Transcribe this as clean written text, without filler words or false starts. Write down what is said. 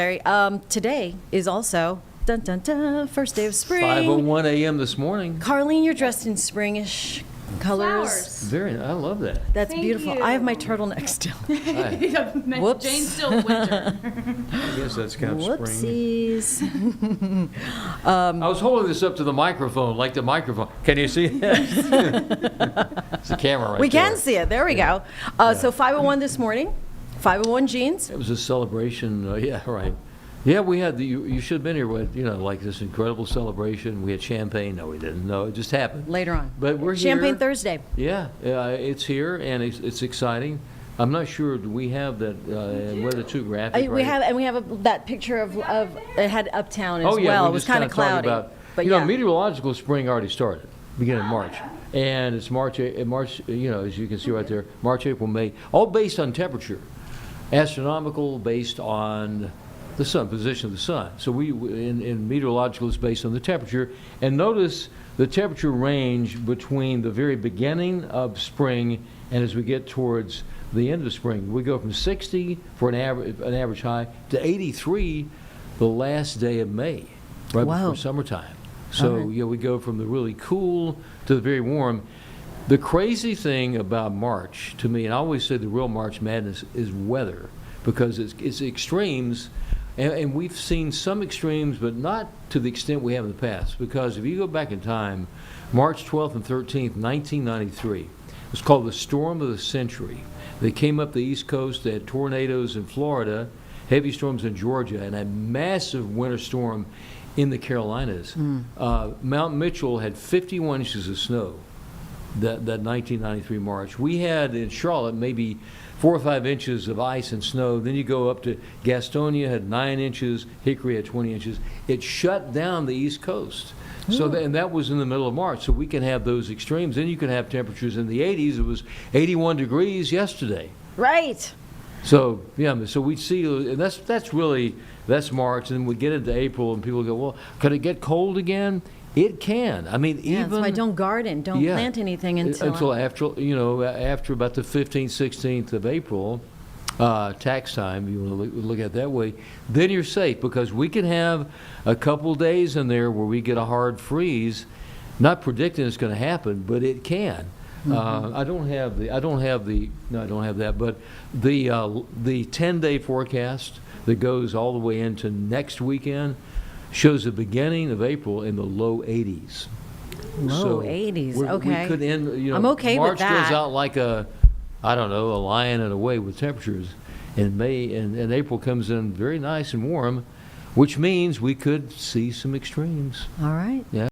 Today is also dun dun dun first day of spring. 5:01 a.m. this morning. Carlene, you're dressed in springish colors. Flowers. I love that. That's Thank beautiful. you. I have my turtleneck still. Whoops. Jane's still winter. I guess that's kind of spring. Whoopsies. I was holding this up to the microphone, like the microphone. Can you see that? It's the camera right We there. can see it. There we go. So 501 this morning. 501 jeans. It was a celebration. Yeah, right. Yeah, we had you should have been here with, like this incredible celebration. We had champagne. No, we didn't. No, it just happened. Later on. But we're Champagne here. Thursday. Yeah, it's here, and it's exciting. I'm not sure, do we have that, whether two graphic, We right? have that picture of it had uptown as Oh, yeah, well. we It was just kind of kinda talked cloudy. about- But You know, yeah. meteorological spring already started, beginning of March. And it's March, as you can see right there, March, April, May, all based on temperature. Astronomical based on the sun, position of the sun. So in meteorological, it's based on the temperature. And notice the temperature range between the very beginning of spring and as we get towards the end of spring. We go from 60 for an average high to 83 the last day of May, right Wow. before summertime. So, All right. we go from the really cool to the very warm. The crazy thing about March, to me, and I always say the real March madness is weather, because it's extremes, and we've seen some extremes, but not to the extent we have in the past. Because if you go back in time, March 12th and 13th, 1993, it was called the storm of the century. They came up the East Coast, they had tornadoes in Florida, heavy storms in Georgia, and a massive winter storm in the Carolinas. Mount Mitchell had 51 inches of snow that 1993 March. We had in Charlotte maybe 4 or 5 inches of ice and snow. Then you go up to Gastonia, had 9 inches. Hickory had 20 inches. It shut down the East Coast. So and that was in the middle of March. So we can have those extremes. Then you can have temperatures in the 80s. It was 81 degrees yesterday. Right. So so we see, and that's March, and then we get into April, and people go, well, could it get cold again? It can. I mean, Yeah, even that's why don't garden. Don't plant anything until after about the 15th, 16th of April, tax time. You want to look at it that way. Then you're safe, because we can have a couple days in there where we get a hard freeze. Not predicting it's going to happen, but it can. I don't have that, but the 10-day forecast that goes all the way into next weekend shows the beginning of April in the low 80s. Low 80s, okay. We could end, I'm okay with March that. goes out like a lion in a way with temperatures. In May and April comes in very nice and warm, which means we could see some extremes. All right. Yeah.